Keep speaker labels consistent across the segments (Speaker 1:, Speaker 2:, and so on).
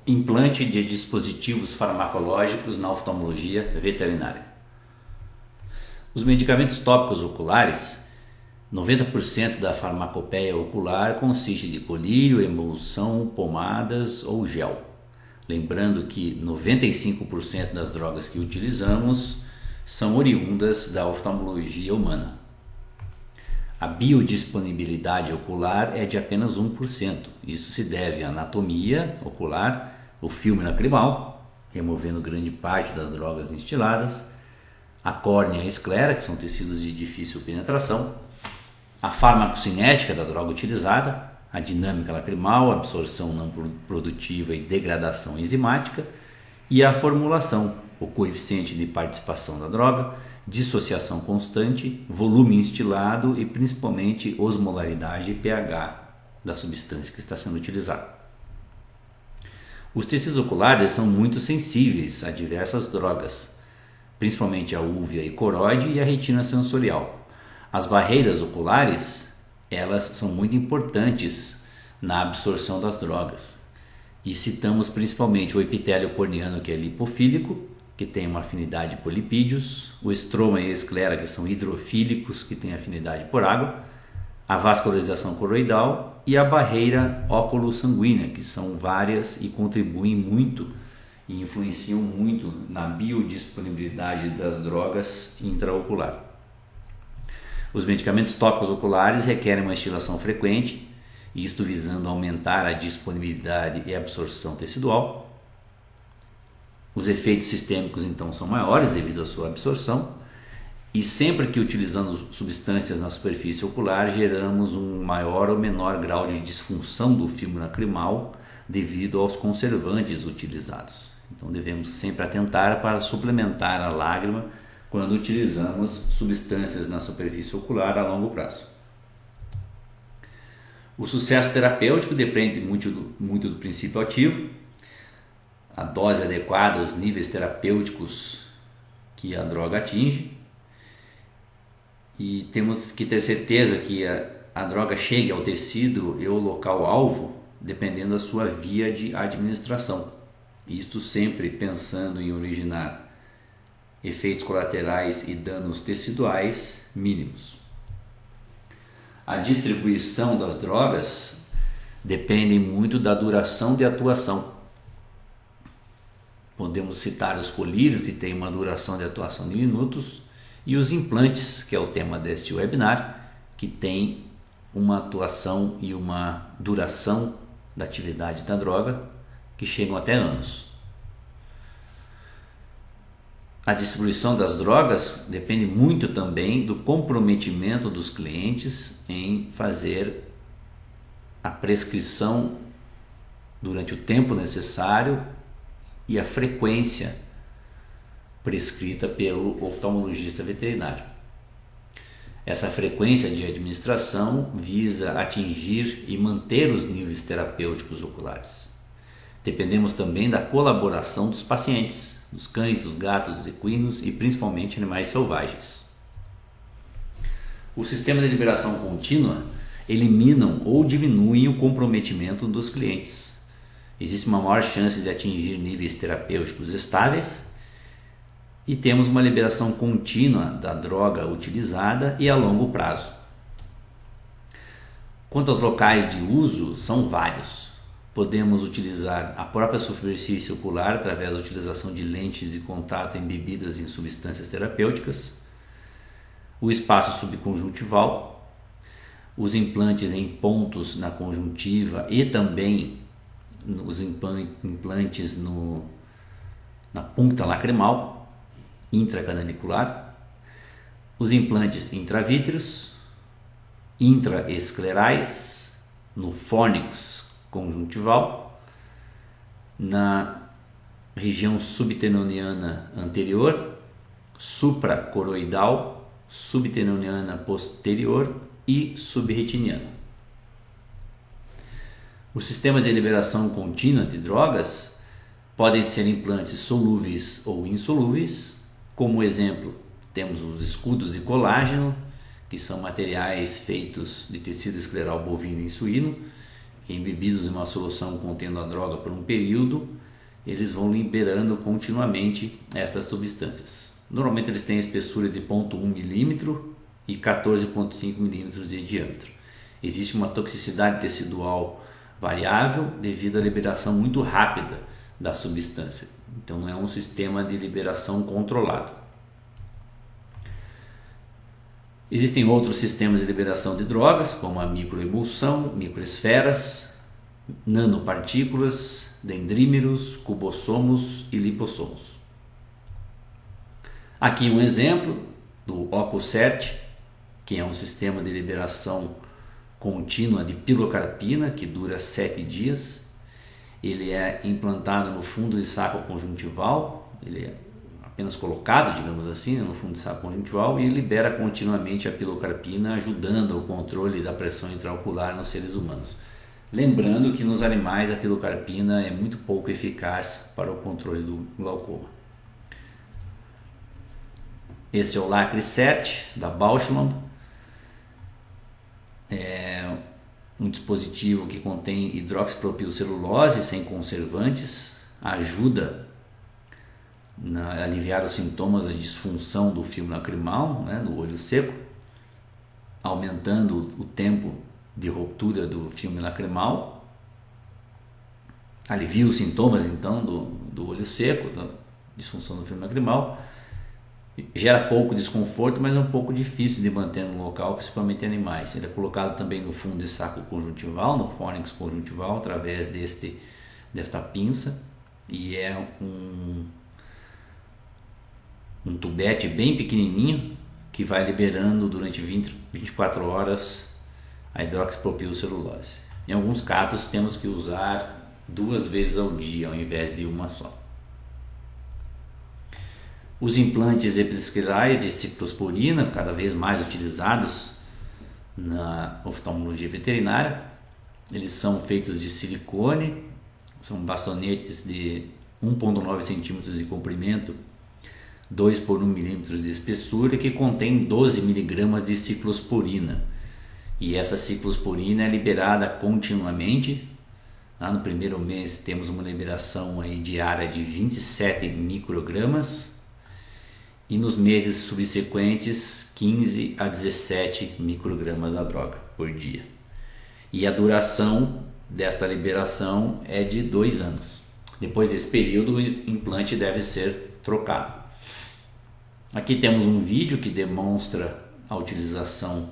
Speaker 1: Implante de dispositivos farmacológicos na oftalmologia veterinária. Os medicamentos tópicos oculares, 90% da farmacopeia ocular consiste de colírio, emulsão, pomadas ou gel. Lembrando que 95% das drogas que utilizamos são oriundas da oftalmologia humana. A biodisponibilidade ocular é de apenas 1%. Isso se deve à anatomia ocular, o filme lacrimal, removendo grande parte das drogas instiladas, a córnea e a esclera, que são tecidos de difícil penetração, a farmacocinética da droga utilizada, a dinâmica lacrimal, absorção não produtiva e degradação enzimática, e a formulação, o coeficiente de participação da droga, dissociação constante, volume instilado e principalmente osmolaridade e pH da substância que está sendo utilizada. Os tecidos oculares são muito sensíveis a diversas drogas, principalmente a úvea e coroide e a retina sensorial. As barreiras oculares, elas são muito importantes na absorção das drogas. E citamos principalmente o epitélio corneano, que é lipofílico, que tem uma afinidade por lipídios, o estroma e a esclera, que são hidrofílicos, que têm afinidade por água, a vascularização coroidal e a barreira óculo-sanguínea, que são várias e contribuem muito e influenciam muito na biodisponibilidade das drogas intraocular. Os medicamentos tópicos oculares requerem uma instilação frequente, isto visando aumentar a disponibilidade e absorção tecidual. Os efeitos sistêmicos então são maiores devido à sua absorção, e sempre que utilizando substâncias na superfície ocular geramos um maior ou menor grau de disfunção do filme lacrimal devido aos conservantes utilizados. Então devemos sempre atentar para suplementar a lágrima quando utilizamos substâncias na superfície ocular a longo prazo. O sucesso terapêutico depende muito do princípio ativo, a dose adequada, os níveis terapêuticos que a droga atinge, e temos que ter certeza que a droga chegue ao tecido e ao local alvo dependendo da sua via de administração. Isto sempre pensando em originar efeitos colaterais e danos teciduais mínimos. A distribuição das drogas depende muito da duração de atuação. Podemos citar os colírios, que têm uma duração de atuação de minutos, e os implantes, que é o tema deste webinar, que tem uma atuação e uma duração da atividade da droga que chegam até anos. A distribuição das drogas depende muito também do comprometimento dos clientes em fazer a prescrição durante o tempo necessário e a frequência prescrita pelo oftalmologista veterinário. Essa frequência de administração visa atingir e manter os níveis terapêuticos oculares. Dependemos também da colaboração dos pacientes, dos cães, dos gatos, dos equinos e principalmente animais selvagens. O sistema de liberação contínua eliminam ou diminuem o comprometimento dos clientes. Existe uma maior chance de atingir níveis terapêuticos estáveis e temos uma liberação contínua da droga utilizada e a longo prazo. Quanto aos locais de uso, são vários. Podemos utilizar a própria superfície ocular através da utilização de lentes de contato embebidas em substâncias terapêuticas, o espaço subconjuntival, os implantes em pontos na conjuntiva e também os implantes na ponta lacrimal, intracanalicular, os implantes intravítreos, intraesclerais, no fórnix conjuntival, na região subtenoniana anterior, supracoroidal, subtenoniana posterior e subretiniana. Os sistemas de liberação contínua de drogas podem ser implantes solúveis ou insolúveis. Como exemplo, temos os escudos de colágeno, que são materiais feitos de tecido escleral bovino e suíno, que embebidos em uma solução contendo a droga por um período, eles vão liberando continuamente estas substâncias. Normalmente eles têm a espessura de 0,1 milímetro e 14,5 milímetros de diâmetro. Existe uma toxicidade tecidual variável devido à liberação muito rápida da substância. Então não é um sistema de liberação controlado. Existem outros sistemas de liberação de drogas, como a microemulsão, microesferas, nanopartículas, dendrímeros, cubossomos e lipossomos. Aqui um exemplo do OcuCert, que é um sistema de liberação contínua de pilocarpina, que dura 7 dias. Ele é implantado no fundo de saco conjuntival, ele é apenas colocado, digamos assim, no fundo de saco conjuntival e libera continuamente a pilocarpina, ajudando ao controle da pressão intraocular nos seres humanos. Lembrando que nos animais a pilocarpina é muito pouco eficaz para o controle do glaucoma. Esse é o LacryCert da Bausch. É um dispositivo que contém hidroxipropilcelulose sem conservantes, ajuda a aliviar os sintomas da disfunção do filme lacrimal, do olho seco, aumentando o tempo de ruptura do filme lacrimal, alivia os sintomas então do olho seco, da disfunção do filme lacrimal. Gera pouco desconforto, mas é um pouco difícil de manter no local, principalmente em animais. Ele é colocado também no fundo de saco conjuntival, no fórnix conjuntival, através desta pinça, e é um tubete bem pequenininho que vai liberando durante 24 horas a hidroxipropilcelulose. Em alguns casos temos que usar 2 vezes ao dia ao invés de uma só. Os implantes episclerais de ciclosporina, cada vez mais utilizados na oftalmologia veterinária, eles são feitos de silicone, são bastonetes de 1,9 centímetros de comprimento, 2 por 1 milímetro de espessura, que contém 12 miligramas de ciclosporina. E essa ciclosporina é liberada continuamente. No primeiro mês temos uma liberação diária de 27 microgramas. E nos meses subsequentes 15 a 17 microgramas da droga por dia. E a duração desta liberação é de 2 anos. Depois desse período o implante deve ser trocado. Aqui temos um vídeo que demonstra a utilização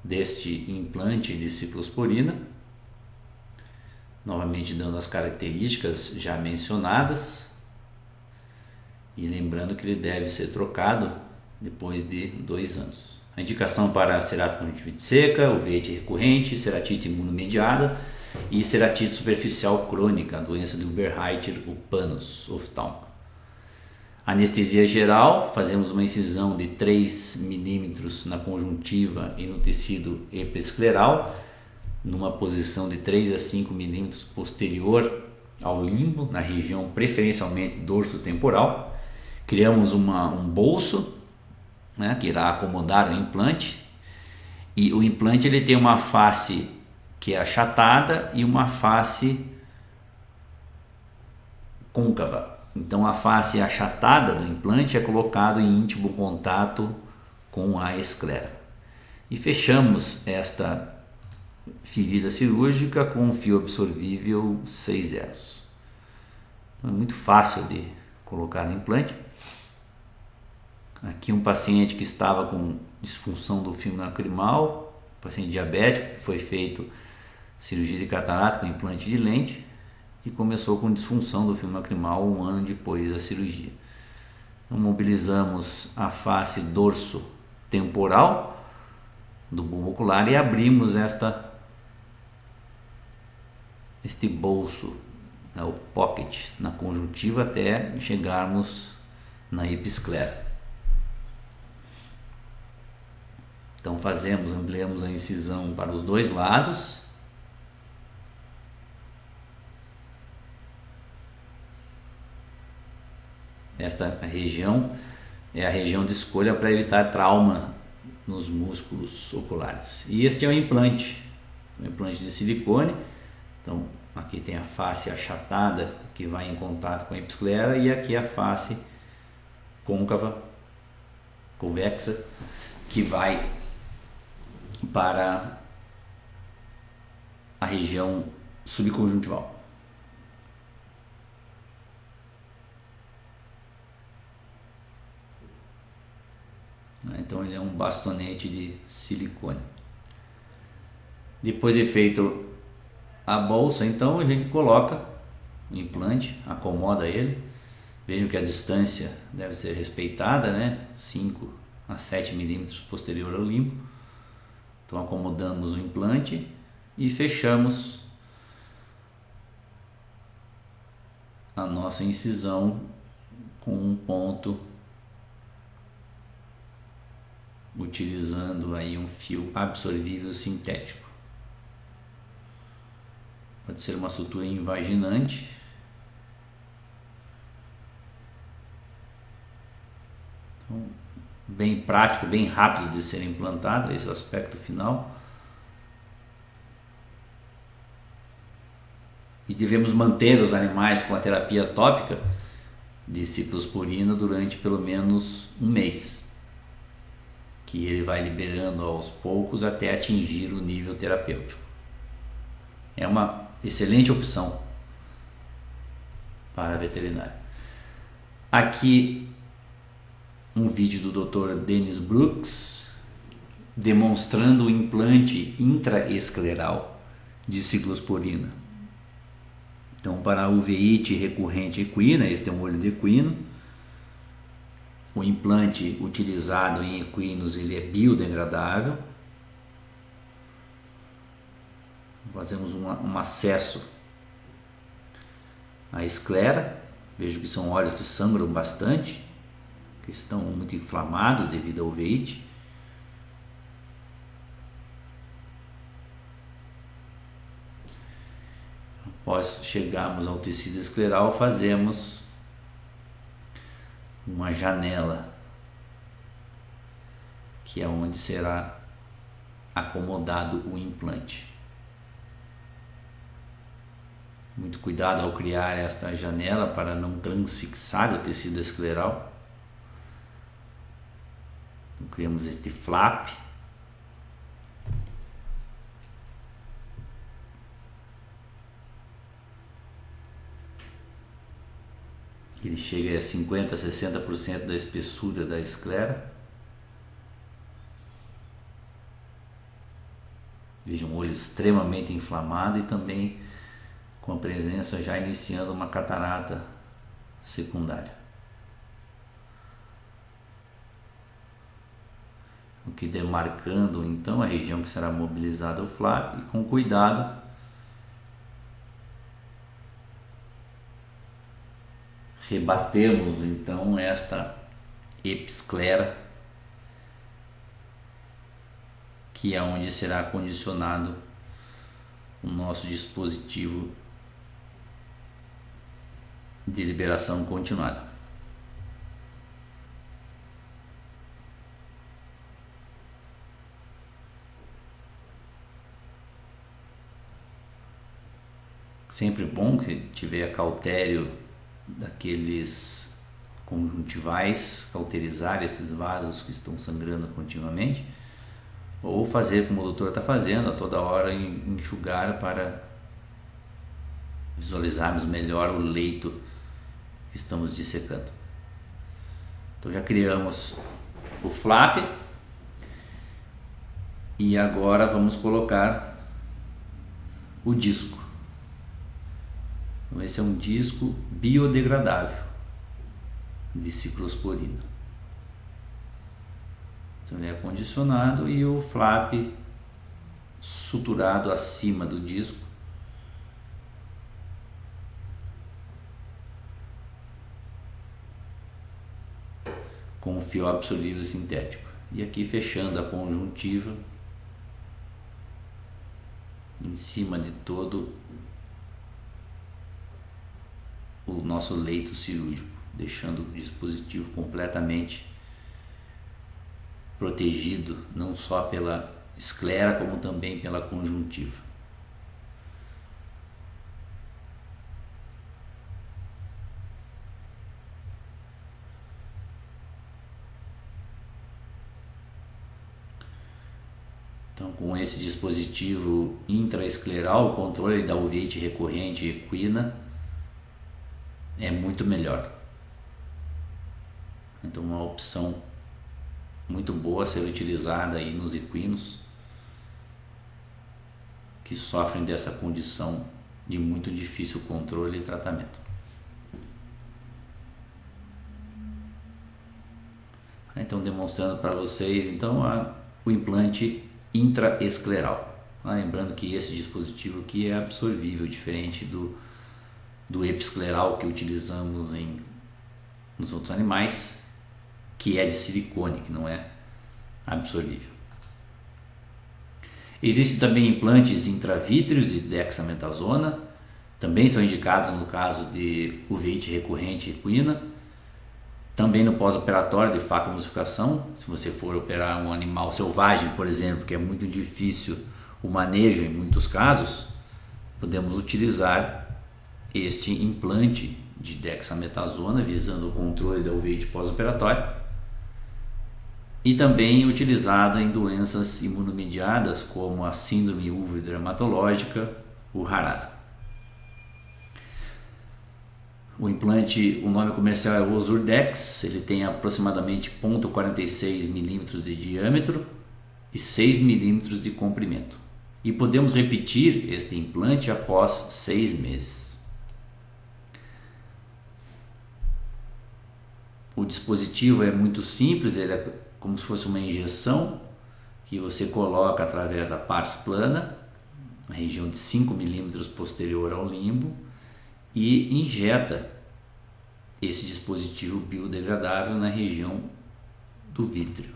Speaker 1: deste implante de ciclosporina, novamente dando as características já mencionadas. E lembrando que ele deve ser trocado depois de 2 anos. A indicação para ceratocondilite seca, uveite recorrente, ceratite imunomediada e ceratite superficial crônica, a doença de Uberreiter, o pânus oftálmico. Anestesia geral, fazemos uma incisão de 3 milímetros na conjuntiva e no tecido episcleral, numa posição de 3 a 5 milímetros posterior ao limbo, na região preferencialmente dorso temporal. Criamos um bolso, que irá acomodar o implante, e o implante ele tem uma face que é achatada e uma face côncava. Então a face achatada do implante é colocado em íntimo contato com a esclera. E fechamos esta ferida cirúrgica com um fio absorvível 6 elos. Então é muito fácil de colocar no implante. Aqui um paciente que estava com disfunção do filme lacrimal, paciente diabético, que foi feito cirurgia de catarata com implante de lente e começou com disfunção do filme lacrimal 1 ano depois da cirurgia. Então, mobilizamos a face dorso temporal do bulbo ocular e abrimos este bolso, o pocket, na conjuntiva até chegarmos na episclera. Então ampliamos a incisão para os 2 lados. Esta região é a região de escolha para evitar trauma nos músculos oculares. E este é o implante um implante de silicone. Então aqui tem a face achatada que vai em contato com a episclera e aqui a face côncava, convexa, que vai para a região subconjuntival. Então ele é um bastonete de silicone. Depois de feito a bolsa, então a gente coloca o implante, acomoda ele. Vejam que a distância deve ser respeitada, né? 5 a 7 milímetros posterior ao limbo. Então acomodamos o implante e fechamos a nossa incisão com um ponto, utilizando aí um fio absorvível sintético. Pode ser uma sutura invaginante. Então, bem prático, bem rápido de ser implantado, esse é o aspecto final. E devemos manter os animais com a terapia tópica de ciclosporina durante pelo menos um mês, que ele vai liberando aos poucos até atingir o nível terapêutico. É uma excelente opção para veterinário. Aqui um vídeo do Dr. Dennis Brooks demonstrando o implante intraescleral de ciclosporina. Então, para a uveíte recorrente equina, este é um olho de equino. O implante utilizado em equinos ele é biodegradável. Fazemos um acesso à esclera. Vejo que são olhos que sangram bastante, que estão muito inflamados devido à uveíte. Após chegarmos ao tecido escleral, fazemos uma janela, que é onde será acomodado o implante. Muito cuidado ao criar esta janela para não transfixar o tecido escleral. Então, criamos este flap. Ele chega a 50% a 60% da espessura da esclera. Veja um olho extremamente inflamado e também com a presença já iniciando uma catarata secundária. O que demarcando então a região que será mobilizada o flap, e com cuidado rebatemos então esta episclera, que é onde será condicionado o nosso dispositivo de liberação continuada. Sempre bom que tiver cautério daqueles conjuntivais, cauterizar esses vasos que estão sangrando continuamente, ou fazer como o doutor está fazendo, a toda hora enxugar para visualizarmos melhor o leito que estamos dissecando. Então já criamos o flap e agora vamos colocar o disco. Então esse é um disco biodegradável de ciclosporina. Então ele é acondicionado e o flap suturado acima do disco. Com um fio absorvível sintético. E aqui fechando a conjuntiva em cima de todo o nosso leito cirúrgico, deixando o dispositivo completamente protegido, não só pela esclera, como também pela conjuntiva. Então, com esse dispositivo intraescleral, o controle da uveíte recorrente equina é muito melhor. Então, uma opção muito boa a ser utilizada aí nos equinos que sofrem dessa condição de muito difícil controle e tratamento. Então, demonstrando para vocês então o implante intraescleral. Lembrando que esse dispositivo aqui é absorvível, diferente do episcleral que utilizamos nos outros animais, que é de silicone, que não é absorvível. Existem também implantes intravítreos de dexametasona, também são indicados no caso de uveíte recorrente equina. Também no pós-operatório de facoemulsificação, se você for operar um animal selvagem, por exemplo, que é muito difícil o manejo em muitos casos, podemos utilizar este implante de dexametasona visando o controle da uveíte pós-operatório e também utilizado em doenças imunomediadas como a síndrome uveodermatológica, o Harada. O implante, o nome comercial é o Osurdex, ele tem aproximadamente 0,46 mm de diâmetro e 6 mm de comprimento. E podemos repetir este implante após 6 meses. O dispositivo é muito simples, ele é como se fosse uma injeção que você coloca através da pars plana, na região de 5 mm posterior ao limbo, e injeta esse dispositivo biodegradável na região do vítreo.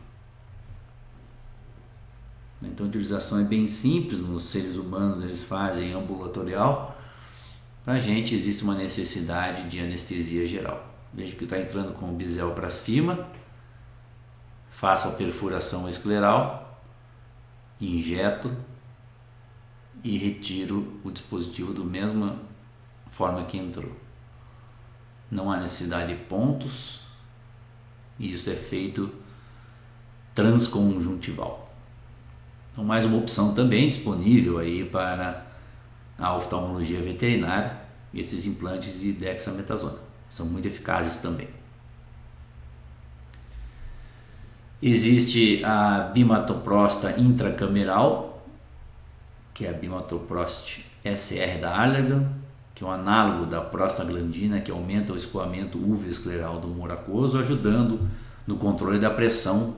Speaker 1: Então a utilização é bem simples, nos seres humanos eles fazem ambulatorial, para a gente existe uma necessidade de anestesia geral. Veja que está entrando com o bisel para cima, faço a perfuração escleral, injeto e retiro o dispositivo da mesma forma que entrou. Não há necessidade de pontos e isso é feito transconjuntival. Então, mais uma opção também disponível aí para a oftalmologia veterinária, esses implantes de dexametasona. São muito eficazes também. Existe a bimatoprosta intracameral, que é a Bimatoprost SR da Allergan, que é um análogo da prostaglandina que aumenta o escoamento uveoescleral do humor aquoso, ajudando no controle da pressão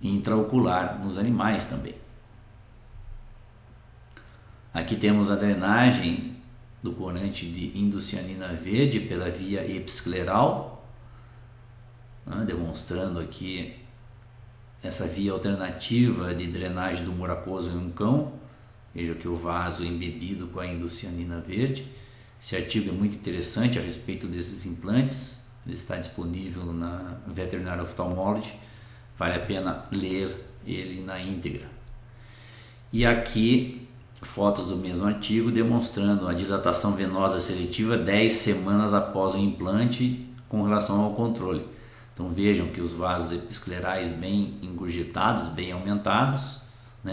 Speaker 1: intraocular nos animais também. Aqui temos a drenagem do corante de indocianina verde pela via episcleral, demonstrando aqui essa via alternativa de drenagem do humor aquoso em um cão. Veja que o vaso embebido com a indocianina verde. Esse artigo é muito interessante a respeito desses implantes, ele está disponível na Veterinary Ophthalmology, vale a pena ler ele na íntegra. E aqui fotos do mesmo artigo demonstrando a dilatação venosa seletiva 10 semanas após o implante com relação ao controle. Então vejam que os vasos episclerais bem engurgitados, bem aumentados,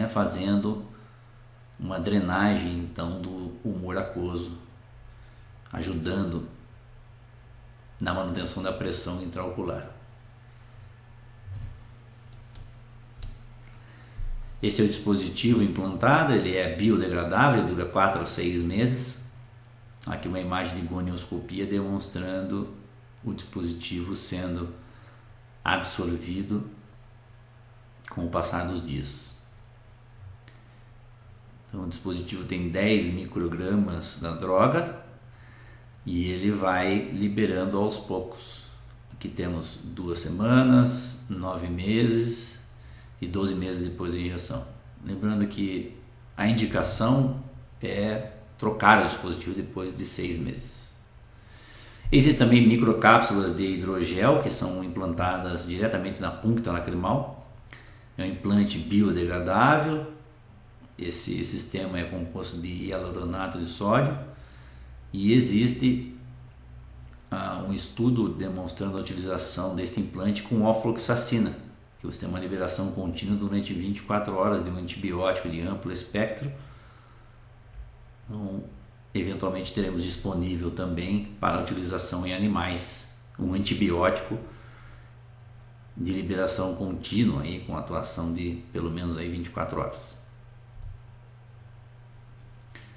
Speaker 1: fazendo uma drenagem então do humor aquoso, ajudando na manutenção da pressão intraocular. Esse é o dispositivo implantado, ele é biodegradável, dura 4 a 6 meses. Aqui uma imagem de gonioscopia demonstrando o dispositivo sendo absorvido com o passar dos dias. Então o dispositivo tem 10 microgramas da droga e ele vai liberando aos poucos. Aqui temos 2 semanas, 9 meses e 12 meses depois da injeção. Lembrando que a indicação é trocar o dispositivo depois de 6 meses. Existem também microcápsulas de hidrogel que são implantadas diretamente na puncta lacrimal. É um implante biodegradável. Esse sistema é composto de hialuronato de sódio e existe um estudo demonstrando a utilização desse implante com ofloxacina, que você tem uma liberação contínua durante 24 horas de um antibiótico de amplo espectro. Então, eventualmente teremos disponível também para utilização em animais um antibiótico de liberação contínua aí, com atuação de pelo menos aí 24 horas.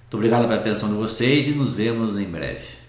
Speaker 1: Muito obrigado pela atenção de vocês e nos vemos em breve.